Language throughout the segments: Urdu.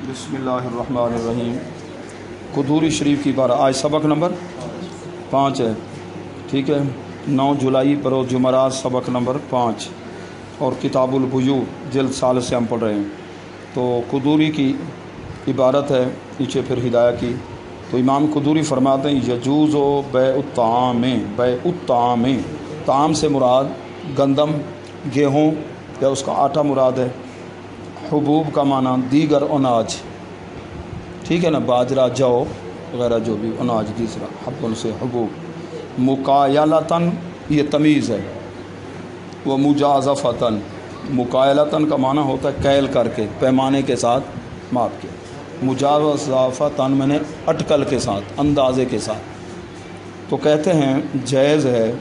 بسم اللہ الرحمن الرحیم۔ قدوری شریف کی بارہ آج سبق نمبر 5 ہے، ٹھیک ہے۔ 9 جولائی بروز جمعرات، سبق نمبر 5 اور کتاب البیوع جلد 4 سے ہم پڑھ رہے ہیں۔ تو قدوری کی عبارت ہے، نیچے پھر ہدایہ کی۔ تو امام قدوری فرماتے ہیں یجوز و بیع الطعام، بیع الطعام، طعام سے مراد گندم، گیہوں یا اس کا آٹا مراد ہے۔ حبوب کا معنی دیگر اناج، ٹھیک ہے نا، باجرہ، جو وغیرہ جو بھی اناج، تیسرا حبن سے حبوب۔ مکایلتاً یہ تمیز ہے، وہ مجازفتاً، مکایلتاً کا معنی ہوتا ہے کیل کر کے، پیمانے کے ساتھ ماپ کے، مجازفتاً میں نے اٹکل کے ساتھ، اندازے کے ساتھ۔ تو کہتے ہیں جائز ہے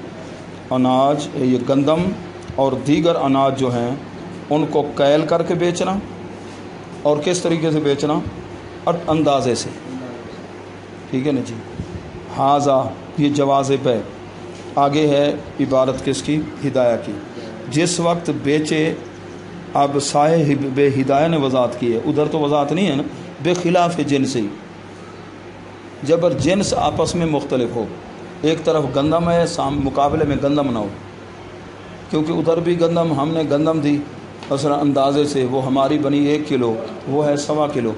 اناج، یہ گندم اور دیگر اناج جو ہیں ان کو کیل کر کے بیچنا، اور کس طریقے سے بیچنا؟ اندازے سے، ٹھیک ہے نا جی۔ حاذا یہ جواز بیع۔ آگے ہے عبارت کس کی؟ ہدایہ کی۔ جس وقت بیچے، اب صاحب ہدایہ نے وضاحت کی ہے، ادھر تو وضاحت نہیں ہے نا، بے خلاف جنسی، جب جنس آپس میں مختلف ہو، ایک طرف گندم ہے، مقابلے میں گندم نہ ہو، کیونکہ ادھر بھی گندم، ہم نے گندم دی مثلا اندازے سے، وہ ہماری بنی 1 کلو، وہ ہے 1.25 کلو،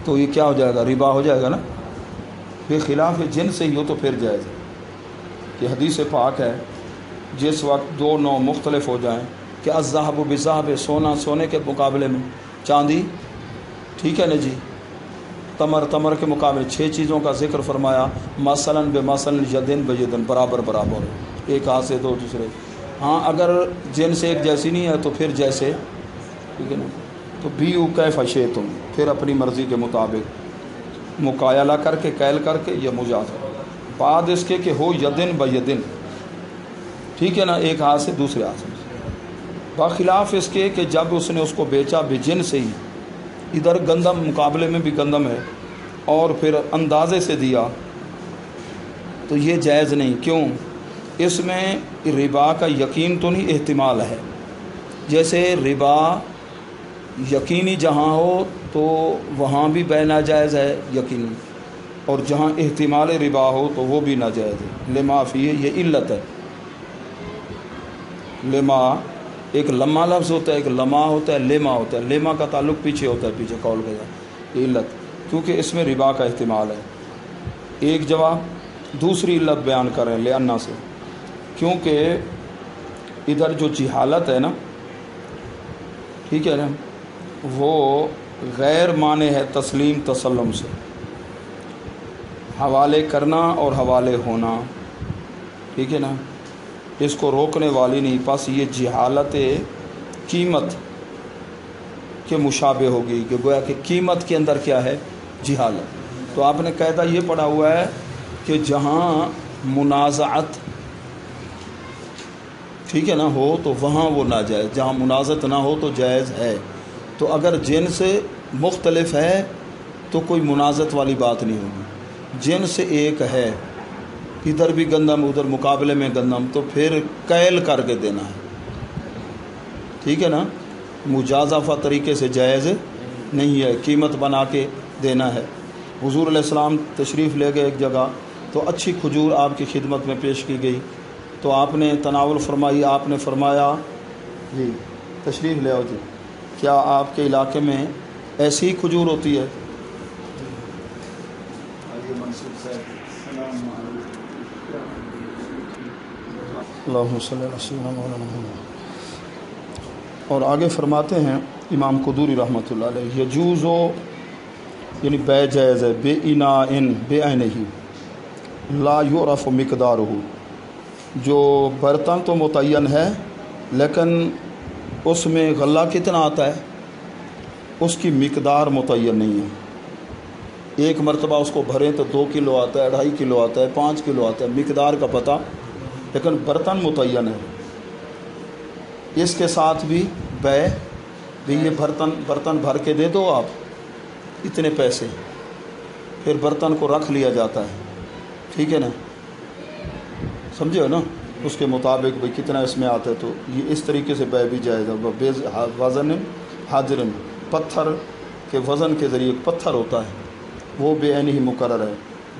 تو یہ کیا ہو جائے گا؟ ربا ہو جائے گا نا۔ بے خلاف جنس سے ہی ہو تو پھر جائز ہے، کہ حدیث پاک ہے جس وقت 2 نوع مختلف ہو جائیں، کہ الذهب بالذهب، سونا سونے کے مقابلے میں چاندی، ٹھیک ہے نا جی، تمر کے مقابلے، 6 چیزوں کا ذکر فرمایا، مثلا بمثل، یدن بیدن، برابر برابر، ایک ہاتھ سے دو دوسرے۔ ہاں اگر جنس ایک جیسی نہیں ہے تو پھر جیسے، ٹھیک ہے نا، تو بیعوا کیف شئتم، پھر اپنی مرضی کے مطابق مکایلہ کر کے، کیل کر کے، یا مجازہ، بعد اس کے کہ ہو یدن بیدن، ٹھیک ہے نا، ایک ہاتھ سے دوسرے ہاتھ سے، بخلاف اس کے کہ جب اس نے اس کو بیچا بجن سے ہی، ادھر گندم مقابلے میں بھی گندم ہے اور پھر اندازے سے دیا، تو یہ جائز نہیں۔ کیوں؟ اس میں ربا کا یقین تو نہیں، احتمال ہے۔ جیسے ربا یقینی جہاں ہو تو وہاں بھی بیع ناجائز ہے یقینی، اور جہاں احتمال ربا ہو تو وہ بھی ناجائز ہے۔ لما فیہ، یہ علت ہے۔ لما، ایک لما لفظ ہوتا ہے، ایک لما ہوتا ہے، لما ہوتا ہے، لما کا تعلق پیچھے ہوتا ہے، پیچھے قول کے ساتھ، یہ علت، کیونکہ اس میں ربا کا احتمال ہے۔ ایک جواب، دوسری علت بیان کریں لأنہ سے، کیونکہ ادھر جو جہالت ہے نا، ٹھیک ہے نا، وہ غیر معنی ہے تسلیم تسلم سے، حوالے کرنا اور حوالے ہونا، ٹھیک ہے نا، اس کو روکنے والی نہیں، پس یہ جہالت قیمت کے مشابہ ہوگی، کہ گویا کہ قیمت کے اندر کیا ہے؟ جہالت۔ تو آپ نے قاعدہ یہ پڑھا ہوا ہے کہ جہاں منازعت، ٹھیک ہے نا، ہو تو وہاں وہ ناجائز، جہاں منازعت نہ ہو تو جائز ہے۔ تو اگر جنس مختلف ہے تو کوئی منازعت والی بات نہیں ہوگی، جنس ایک ہے، ادھر بھی گندم ادھر مقابلے میں گندم، تو پھر کیل کر کے دینا ہے، ٹھیک ہے نا، مجازفہ طریقے سے جائز نہیں ہے، قیمت بنا کے دینا ہے۔ حضور علیہ السلام تشریف لے گئے ایک جگہ، تو اچھی کھجور آپ کی خدمت میں پیش کی گئی، تو آپ نے تناول فرمائی، آپ نے فرمایا جی تشریف لے آؤ جی، کیا آپ کے علاقے میں ایسی ہی کھجور ہوتی ہے؟ اللہم صلی اللہ علیہ وسلم۔ اور آگے فرماتے ہیں امام قدوری رحمۃ اللہ علیہ، یجوز، یعنی بیع جائز ہے، بے اناء، بے عینہ، لا یعرف مقدارہ، جو برتن تو متعین ہے لیکن اس میں غلہ کتنا آتا ہے اس کی مقدار متعین نہیں ہے۔ ایک مرتبہ اس کو بھریں تو 2 کلو آتا ہے، 2.5 کلو آتا ہے، 5 کلو آتا ہے، مقدار کا پتہ، لیکن برتن متعین ہے۔ اس کے ساتھ بھی بیع، بھی یہ برتن بھر کے دے دو آپ اتنے پیسے، پھر برتن کو رکھ لیا جاتا ہے، ٹھیک ہے نا، سمجھے ہو نا، اس کے مطابق بھئی کتنا اس میں آتا ہے، تو یہ اس طریقے سے بیع بھی جائز ہے۔ وزن حجر، پتھر کہ وزن کے ذریعے ایک پتھر ہوتا ہے وہ بے عین ہی مقرر ہے،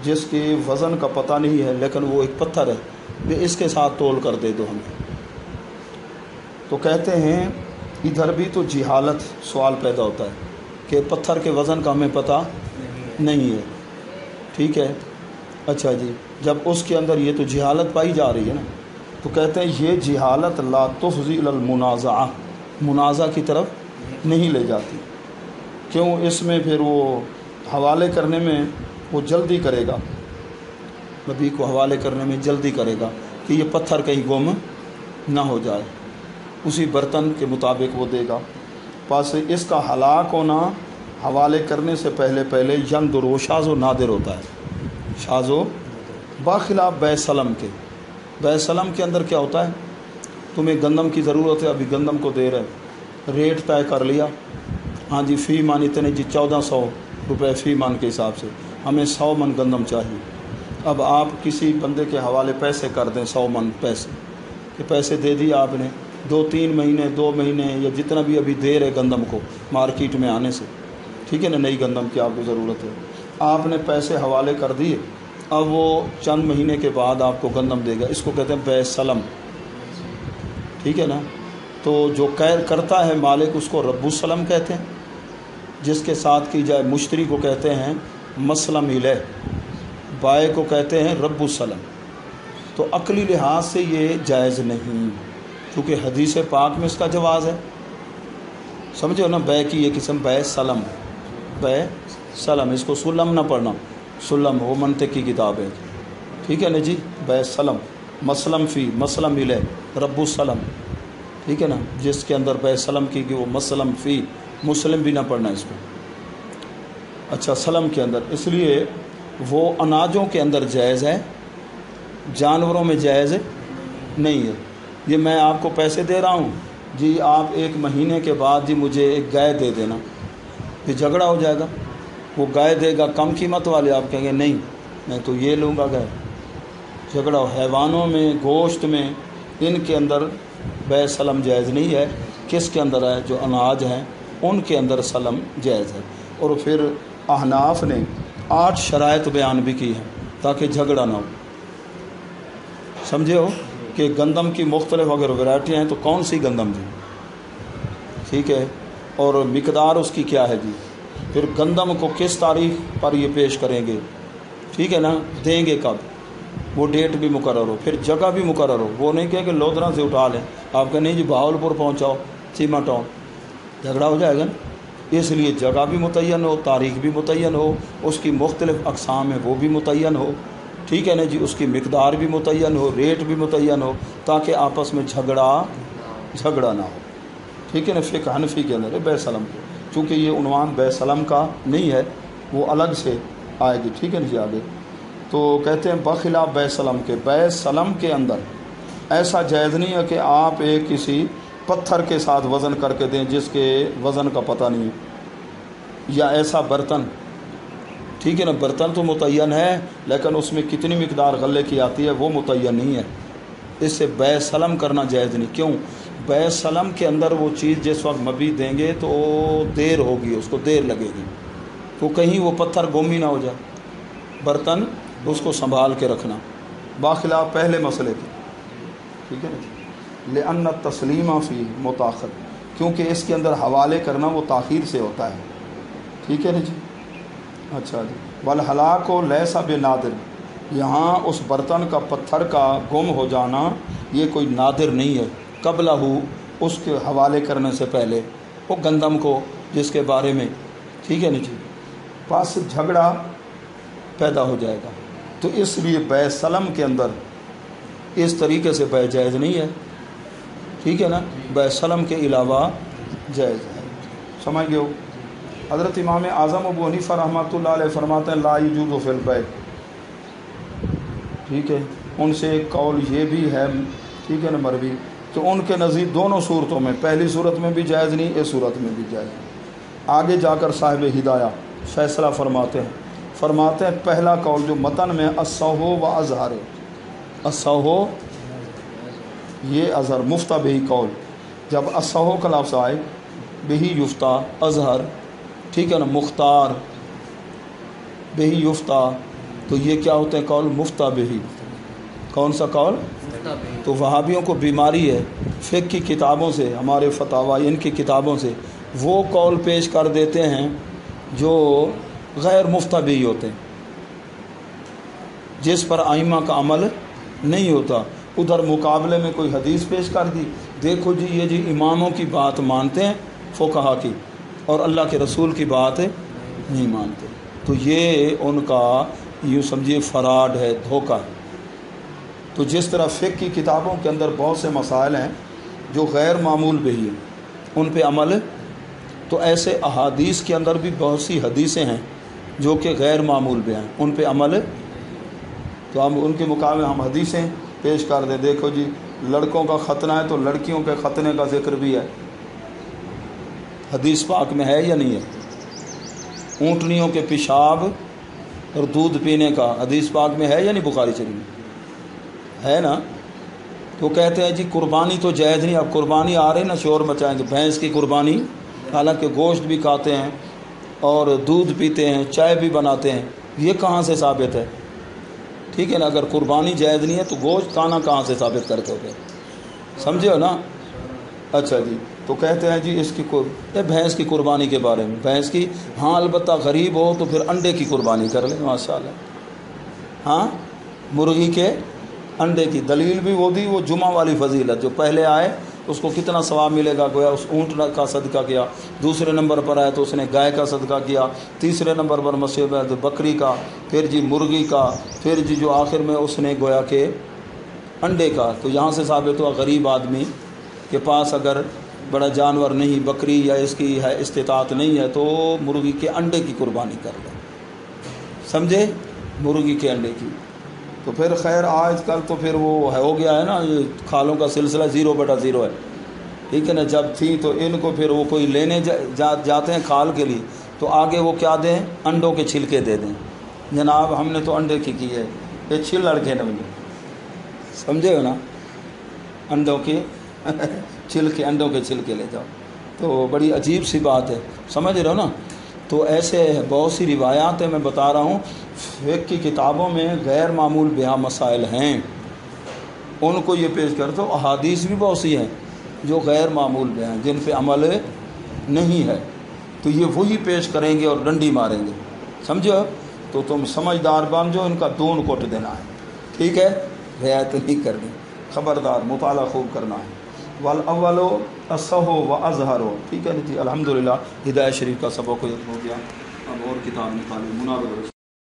جس کے وزن کا پتہ نہیں ہے لیکن وہ ایک پتھر ہے، کہ اس کے ساتھ تول کر دے دو ہمیں. تو کہتے ہیں ادھر بھی تو جہالت سوال پیدا ہوتا ہے کہ پتھر کے وزن کا ہمیں پتہ نہیں ہے. ٹھیک ہے، اچھا جی، جب اس کے اندر یہ تو جہالت پائی جا رہی ہے نا، تو کہتے ہیں یہ جہالت لا تفضی الی المنازعہ، منازعہ کی طرف نہیں لے جاتی. کیوں؟ اس میں پھر وہ حوالے کرنے میں وہ جلدی کرے گا، نبی کو حوالے کرنے میں جلدی کرے گا کہ یہ پتھر کہیں گم نہ ہو جائے، اسی برتن کے مطابق وہ دے گا. پس اس کا ہلاک ہونا حوالے کرنے سے پہلے یندر و شاذ و نادر ہوتا ہے، شاذ و باخلاف بے سلم کے. بے سلم کے اندر کیا ہوتا ہے؟ تمہیں گندم کی ضرورت ہے، ابھی گندم کو دے رہے، ریٹ طے کر لیا، ہاں جی فی من اتنے جی 1400 روپے فی من کے حساب سے، ہمیں 100 من گندم چاہیے. اب آپ کسی بندے کے حوالے پیسے کر دیں 100 من پیسے، کہ پیسے دے دیے آپ نے 2-3 مہینے 2 مہینے یا جتنا بھی ابھی دیر ہے گندم کو مارکیٹ میں آنے سے، ٹھیک ہے نا، نئی گندم کی آپ کو ضرورت ہے، آپ نے پیسے حوالے کر دیے، اب وہ چند مہینے کے بعد آپ کو گندم دے گا. اس کو کہتے ہیں بے سلم، ٹھیک ہے نا. تو جو کرتا ہے مالک اس کو رب السلم کہتے ہیں، جس کے ساتھ کی جائے مشتری کو کہتے ہیں مسلم الیہ، بائع کو کہتے ہیں رب السلم. تو عقلی لحاظ سے یہ جائز نہیں، کیونکہ حدیث پاک میں اس کا جواز ہے. سمجھو نا، بے کی یہ قسم بے سلم، بے سلم، اس کو سلم نہ پڑھنا، سلم وہ منطق کی کتاب ہے، ٹھیک ہے نا جی. بے سلم، مسلم فی، مسلم الیہ، رب السلم، ٹھیک ہے نا، جس کے اندر بے سلم کی کہ وہ مسلم فی، مسلم بھی نہ پڑھنا اس کو. اچھا، سلم کے اندر، اس لیے وہ اناجوں کے اندر جائز ہے، جانوروں میں جائز نہیں ہے. یہ میں آپ کو پیسے دے رہا ہوں جی، آپ 1 مہینے کے بعد جی مجھے ایک گائے دے دینا، یہ جھگڑا ہو جائے گا. وہ گائے دے گا کم قیمت والے، آپ کہیں گے نہیں میں تو یہ لوں گا گائے، جھگڑا ہو. حیوانوں میں، گوشت میں، ان کے اندر بے سلم جائز نہیں ہے. کس کے اندر ہے؟ جو اناج ہیں ان کے اندر سلم جائز ہے. اور پھر احناف نے 8 شرائط بیان بھی کی ہیں تاکہ جھگڑا نہ ہو. سمجھے ہو کہ گندم کی مختلف اگر ورائٹیاں ہیں تو کون سی گندم دی، ٹھیک ہے، اور مقدار اس کی کیا ہے جی. پھر گندم کو کس تاریخ پر یہ پیش کریں گے، ٹھیک ہے نا، دیں گے کب، وہ ڈیٹ بھی مقرر ہو، پھر جگہ بھی مقرر ہو. وہ نہیں کہ لودھرا سے اٹھا لیں، آپ کہ نہیں جی بہاولپور پہنچاؤ، سیما ٹاؤن، جھگڑا ہو جائے گا نا. اس لیے جگہ بھی متعین ہو، تاریخ بھی متعین ہو، اس کی مختلف اقسام ہیں وہ بھی متعین ہو، ٹھیک ہے نا جی، اس کی مقدار بھی متعین ہو، ریٹ بھی متعین ہو، تاکہ آپس میں جھگڑا نہ ہو. ٹھیک ہے نا. فقہ حنفی کے اندر بے سلم، چونکہ یہ عنوان بے سلم کا نہیں ہے، وہ الگ سے آئے گی، ٹھیک ہے نا جی. آگے تو کہتے ہیں بخلاف بے سلم کے، بے سلم کے اندر ایسا جائز نہیں ہے کہ آپ ایک کسی پتھر کے ساتھ وزن کر کے دیں جس کے وزن کا پتہ نہیں، یا ایسا برتن، ٹھیک ہے نا، برتن تو متعین ہے لیکن اس میں کتنی مقدار غلے کی آتی ہے وہ متعین نہیں ہے. اس سے بے سلم کرنا جائز نہیں. کیوں؟ بے سلم کے اندر وہ چیز جس وقت مبی دیں گے تو دیر ہوگی، اس کو دیر لگے گی، تو کہیں وہ پتھر گم ہی نہ ہو جائے. برتن اس کو سنبھال کے رکھنا، باخلاف پہلے مسئلے کے، ٹھیک ہے نا. لأن التسلیم فی متاخر، کیونکہ اس کے اندر حوالے کرنا وہ تاخیر سے ہوتا ہے، ٹھیک ہے نا جی. اچھا جی. والہلاک لیس بنادر، یہاں اس برتن کا پتھر کا گم ہو جانا یہ کوئی نادر نہیں ہے. قبلہ اس کے حوالے کرنے سے پہلے، وہ گندم کو جس کے بارے میں، ٹھیک ہے نا جی، پاس جھگڑا پیدا ہو جائے گا. تو اس لیے بے سلم کے اندر اس طریقے سے بے جائز نہیں ہے، ٹھیک ہے نا. بے سلم کے علاوہ جائز ہے. سمجھ گئے ہو. حضرت امام اعظم ابو حنیفہ رحمۃ اللہ علیہ فرماتے ہیں لا یجوز فی البیع، ٹھیک ہے. ان سے ایک قول یہ بھی ہے، ٹھیک ہے نا، مروی، کہ ان کے نزدیک دونوں صورتوں میں، پہلی صورت میں بھی جائز نہیں، اس صورت میں بھی جائز نہیں. آگے جا کر صاحب ہدایہ فیصلہ فرماتے ہیں پہلا قول جو متن میں الصحو و اظہر، الصحو یہ اظہر، مفتہ بہی قول، جب الصحو کا لفظ آئے بہی یفتہ اظہر، ٹھیک ہے نا، مختار بہی یفتا، تو یہ کیا ہوتے ہیں قول مفتا بہی، کون سا قول؟ تو وہابیوں کو بیماری ہے فقہ کی کتابوں سے، ہمارے فتاوی ان کی کتابوں سے وہ قول پیش کر دیتے ہیں جو غیر مفتا بہی ہوتے ہیں، جس پر ائمہ کا عمل نہیں ہوتا، ادھر مقابلے میں کوئی حدیث پیش کر دی، دیکھو جی یہ جی اماموں کی بات مانتے ہیں فقہا کی، اور اللہ کے رسول کی بات نہیں مانتے، تو یہ ان کا یوں سمجھیے فراڈ ہے، دھوکہ ہے۔ تو جس طرح فقہ کی کتابوں کے اندر بہت سے مسائل ہیں جو غیر معمول بہی ہیں، ان پہ عمل، تو ایسے احادیث کے اندر بھی بہت سی حدیثیں ہیں جو کہ غیر معمول بہ ہیں، ان پہ عمل، تو ہم ان کے مقابلے ہم حدیثیں پیش کر دیں، دیکھو جی لڑکوں کا ختنہ ہے تو لڑکیوں کے ختنے کا ذکر بھی ہے، حدیث پاک میں ہے یا نہیں ہے؟ اونٹنیوں کے پیشاب اور دودھ پینے کا حدیث پاک میں ہے یا نہیں؟ بخاری شریف میں ہے نا۔ تو کہتے ہیں جی قربانی تو جائز نہیں، اب قربانی آ رہی نا، شور مچائیں گے، بھینس کی قربانی، حالانکہ گوشت بھی کھاتے ہیں اور دودھ پیتے ہیں، چائے بھی بناتے ہیں، یہ کہاں سے ثابت ہے؟ ٹھیک ہے نا، اگر قربانی جائز نہیں ہے تو گوشت کھانا کہاں سے ثابت کرتے ہو گے؟ سمجھے ہو نا؟ اچھا جی، تو کہتے ہیں جی اس کی بھینس کی قربانی کے بارے میں، بھینس کی، ہاں البتہ غریب ہو تو پھر انڈے کی قربانی کر لیں، ماشاءاللہ، ہاں مرغی کے انڈے کی دلیل بھی وہ دی، وہ جمعہ والی فضیلت، جو پہلے آئے اس کو کتنا ثواب ملے گا، گویا اس اونٹ کا صدقہ کیا، دوسرے نمبر پر آئے تو اس نے گائے کا صدقہ کیا، تیسرے نمبر پر مسجد ہے تو بکری کا، پھر جی مرغی کا، پھر جی جو آخر میں اس نے گویا کہ انڈے کا۔ تو یہاں سے ثابت ہوا غریب آدمی کے پاس اگر بڑا جانور نہیں، بکری یا اس کی ہے استطاعت نہیں ہے، تو مرغی کے انڈے کی قربانی کر لے، سمجھے، مرغی کے انڈے کی۔ تو پھر خیر آج کل تو پھر وہ ہو گیا ہے نا، یہ کھالوں کا سلسلہ 0/0 ہے، ٹھیک ہے نا، جب تھی تو ان کو پھر وہ کوئی لینے جاتے ہیں کھال کے لیے تو آگے وہ کیا دیں، انڈوں کے چھلکے دے دیں، جناب ہم نے تو انڈے کی ہے، یہ چھل لڑکے نے مجھے، سمجھے ہو نا، انڈوں کے چھلکے، انڈوں کے چھلکے لے جاؤ، تو بڑی عجیب سی بات ہے، سمجھ رہے ہو نا۔ تو ایسے بہت سی روایات ہیں، میں بتا رہا ہوں فقہ کی کتابوں میں غیر معمول بہا مسائل ہیں، ان کو یہ پیش کر دو، احادیث بھی بہت سی ہیں جو غیر معمول بہا ہیں، جن پہ عمل نہیں ہے، تو یہ وہی پیش کریں گے اور ڈنڈی ماریں گے، سمجھو، تو تم سمجھدار بن جو، ان کا دون کوٹ دینا ہے، ٹھیک ہے، رعایت نہیں کرنی، خبردار مطالعہ خوب کرنا ہے۔ والاول اصح و اظہر، ٹھیک ہے جی، الحمدللہ ہدایت شریف کا سبق ہو گیا، اب اور کتاب نکالی، مناظر